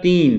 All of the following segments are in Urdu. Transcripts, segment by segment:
3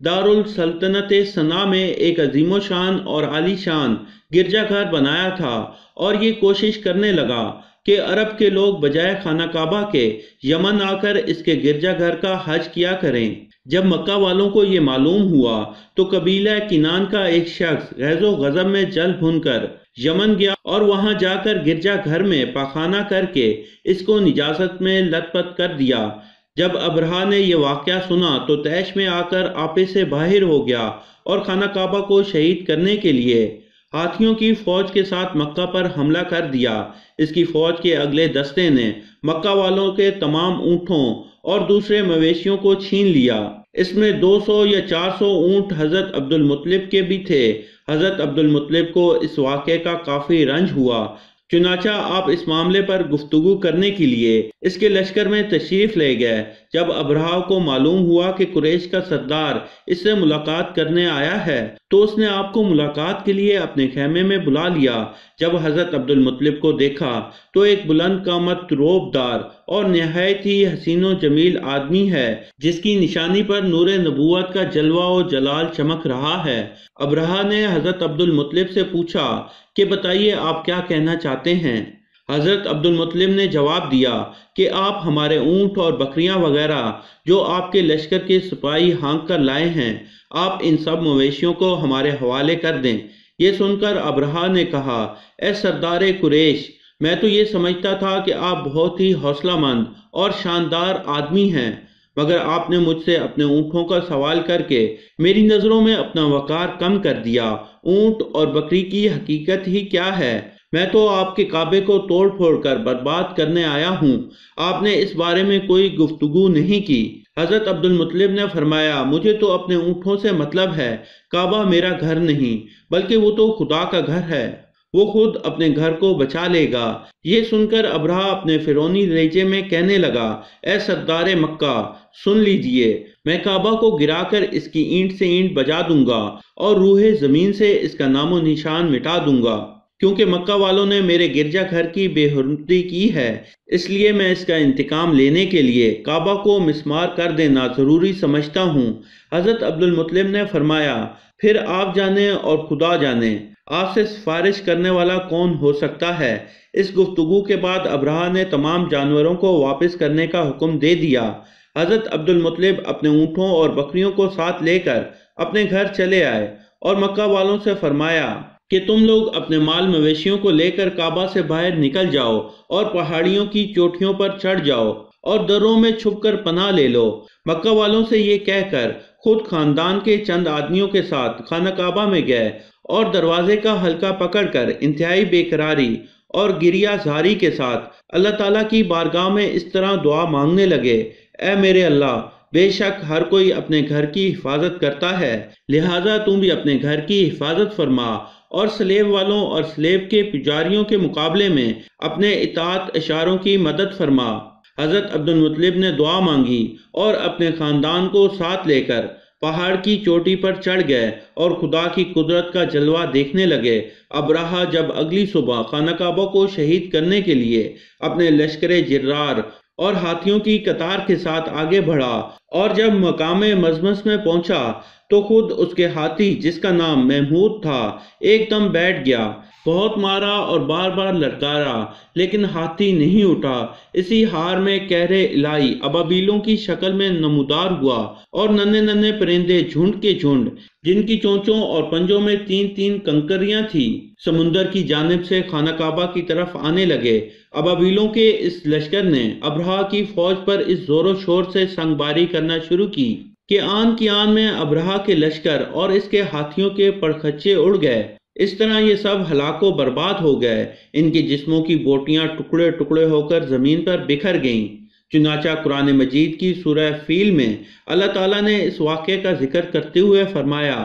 دارالسلطنت صنعاء میں ایک عظیم و شان اور عالی شان گرجا گھر بنایا تھا اور یہ کوشش کرنے لگا کہ عرب کے لوگ بجائے خانہ کعبہ کے یمن آ کر اس کے گرجا گھر کا حج کیا کریں۔ جب مکہ والوں کو یہ معلوم ہوا تو قبیلہ کنان کا ایک شخص غیظ و غضب میں جل بھن کر یمن گیا اور وہاں جا کر گرجا گھر میں پاخانہ کر کے اس کو نجاست میں لت پت کر دیا۔ جب ابرہہ نے یہ واقعہ سنا تو طیش میں آ کر آپے سے باہر ہو گیا اور خانہ کعبہ کو شہید کرنے کے لیے ہاتھیوں کی فوج کے ساتھ مکہ پر حملہ کر دیا۔ اس کی فوج کے اگلے دستے نے مکہ والوں کے تمام اونٹوں اور دوسرے مویشیوں کو چھین لیا۔ اس میں 200 یا 400 اونٹ حضرت عبد المطلب کے بھی تھے۔ حضرت عبد المطلب کو اس واقعے کا کافی رنج ہوا، چنانچہ آپ اس معاملے پر گفتگو کرنے کے لیے اس کے لشکر میں تشریف لے گئے۔ جب ابرہہ کو معلوم ہوا کہ قریش کا سردار اس سے ملاقات کرنے آیا ہے تو اس نے آپ کو ملاقات کے لیے اپنے خیمے میں بلا لیا۔ جب حضرت عبد المطلب کو دیکھا تو ایک بلند قامت، روب دار اور نہایت ہی حسین و جمیل آدمی ہے جس کی نشانی پر نور نبوت کا جلوہ و جلال چمک رہا ہے۔ ابرہہ نے حضرت عبد المطلب سے پوچھا کہ بتائیے آپ کیا کہنا چاہتے ہیں؟ حضرت عبد المطلب نے جواب دیا کہ آپ ہمارے اونٹ اور بکریاں وغیرہ جو آپ کے لشکر کے سپاہی ہانک کر لائے ہیں، آپ ان سب مویشیوں کو ہمارے حوالے کر دیں۔ یہ سن کر ابرہہ نے کہا، اے سردار قریش، میں تو یہ سمجھتا تھا کہ آپ بہت ہی حوصلہ مند اور شاندار آدمی ہیں، مگر آپ نے مجھ سے اپنے اونٹوں کا سوال کر کے میری نظروں میں اپنا وقار کم کر دیا۔ اونٹ اور بکری کی حقیقت ہی کیا ہے؟ میں تو آپ کے کعبے کو توڑ پھوڑ کر برباد کرنے آیا ہوں، آپ نے اس بارے میں کوئی گفتگو نہیں کی۔ حضرت عبد المطلب نے فرمایا، مجھے تو اپنے اونٹوں سے مطلب ہے، کعبہ میرا گھر نہیں بلکہ وہ تو خدا کا گھر ہے، وہ خود اپنے گھر کو بچا لے گا۔ یہ سن کر ابرہہ اپنے فرعونی لہجے میں کہنے لگا، اے سردار مکہ، سن لیجئے، میں کعبہ کو گرا کر اس کی اینٹ سے اینٹ بجا دوں گا اور روح زمین سے اس کا نام و نشان مٹا دوں گا، کیونکہ مکہ والوں نے میرے گرجا گھر کی بے حرمتی کی ہے، اس لیے میں اس کا انتقام لینے کے لیے کعبہ کو مسمار کر دینا ضروری سمجھتا ہوں۔ حضرت عبد المطلب نے فرمایا، پھر آپ جانیں اور خدا جانے، آپ سے سفارش کرنے والا کون ہو سکتا ہے؟ اس گفتگو کے بعد ابرہہ نے تمام جانوروں کو واپس کرنے کا حکم دے دیا۔ حضرت عبد المطلب اپنے اونٹوں اور بکریوں کو ساتھ لے کر اپنے گھر چلے آئے اور مکہ والوں سے فرمایا کہ تم لوگ اپنے مال مویشیوں کو لے کر کعبہ سے باہر نکل جاؤ اور پہاڑیوں کی چوٹیوں پر چڑھ جاؤ اور دروں میں چھپ کر پناہ لے لو۔ مکہ والوں سے یہ کہہ کر خود خاندان کے چند آدمیوں کے ساتھ خانہ کعبہ میں گئے اور دروازے کا حلقہ پکڑ کر انتہائی بے قراری اور گریہ زاری کے ساتھ اللہ تعالیٰ کی بارگاہ میں اس طرح دعا مانگنے لگے، اے میرے اللہ، بے شک ہر کوئی اپنے گھر کی حفاظت کرتا ہے، لہٰذا تم بھی اپنے گھر کی حفاظت فرما اور سلیب والوں اور سلیب کے پجاریوں کے مقابلے میں اپنے اطاعت اشاروں کی مدد فرما۔ حضرت عبد المطلب نے دعا مانگی اور اپنے خاندان کو ساتھ لے کر پہاڑ کی چوٹی پر چڑھ گئے اور خدا کی قدرت کا جلوہ دیکھنے لگے۔ ابرہہ جب اگلی صبح خانہ کعبہ کو شہید کرنے کے لیے اپنے لشکر جرار اور ہاتھیوں کی قطار کے ساتھ آگے بڑھا اور جب مقام مزمس میں پہنچا تو خود اس کے ہاتھی، جس کا نام محمود تھا، ایک دم بیٹھ گیا۔ بہت مارا اور بار بار للکارا لیکن ہاتھی نہیں اٹھا۔ اسی ہار میں قہر الہی ابابیلوں کی شکل میں نمودار ہوا اور ننھے ننھے پرندے جھنڈ کے جھنڈ، جن کی چونچوں اور پنجوں میں تین تین کنکریاں تھیں، سمندر کی جانب سے خانہ کعبہ کی طرف آنے لگے۔ ابابیلوں کے اس لشکر نے ابرہہ کی فوج پر اس زور و شور سے سنگباری کرنا شروع کی کہ آن کی آن میں ابرہہ کے لشکر اور اس کے ہاتھیوں کے پرخچے اڑ گئے۔ اس طرح یہ سب ہلاک و برباد ہو گئے، ان کے جسموں کی بوٹیاں ٹکڑے ٹکڑے ہو کر زمین پر بکھر گئیں۔ چنانچہ قرآن مجید کی سورہ فیل میں اللہ تعالیٰ نے اس واقعے کا ذکر کرتے ہوئے فرمایا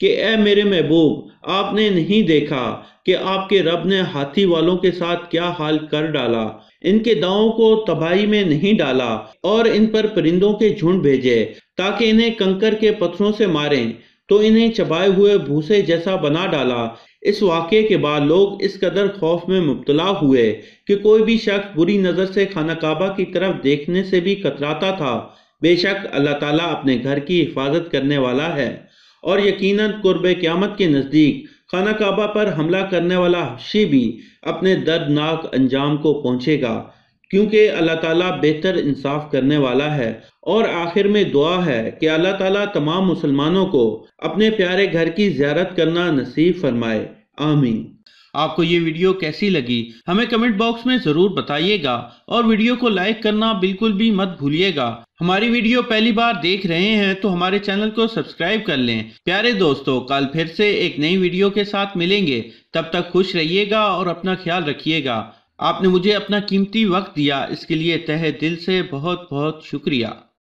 کہ اے میرے محبوب، آپ نے نہیں دیکھا کہ آپ کے رب نے ہاتھی والوں کے ساتھ کیا حال کر ڈالا، ان کے داؤں کو تباہی میں نہیں ڈالا اور ان پر پرندوں کے جھنڈ بھیجے تاکہ انہیں کنکر کے پتھروں سے ماریں تو انہیں چبائے ہوئے بھوسے جیسا بنا ڈالا۔ اس واقعے کے بعد لوگ اس قدر خوف میں مبتلا ہوئے کہ کوئی بھی شخص بری نظر سے خانہ کعبہ کی طرف دیکھنے سے بھی کتراتا تھا۔ بے شک اللہ تعالیٰ اپنے گھر کی حفاظت کرنے والا ہے، اور یقیناً قرب قیامت کے نزدیک خانہ کعبہ پر حملہ کرنے والا وحشی بھی اپنے دردناک انجام کو پہنچے گا، کیونکہ اللہ تعالیٰ بہتر انصاف کرنے والا ہے۔ اور آخر میں دعا ہے کہ اللہ تعالیٰ تمام مسلمانوں کو اپنے پیارے گھر کی زیارت کرنا نصیب فرمائے، آمین۔ آپ کو یہ ویڈیو کیسی لگی ہمیں کمنٹ باکس میں ضرور بتائیے گا، اور ویڈیو کو لائک کرنا بالکل بھی مت بھولیے گا۔ ہماری ویڈیو پہلی بار دیکھ رہے ہیں تو ہمارے چینل کو سبسکرائب کر لیں۔ پیارے دوستو، کل پھر سے ایک نئی ویڈیو کے ساتھ ملیں گے، تب تک خوش رہیے گا اور اپنا خیال رکھیے گا۔ آپ نے مجھے اپنا قیمتی وقت دیا، اس کے لیے تہہ دل سے بہت بہت شکریہ۔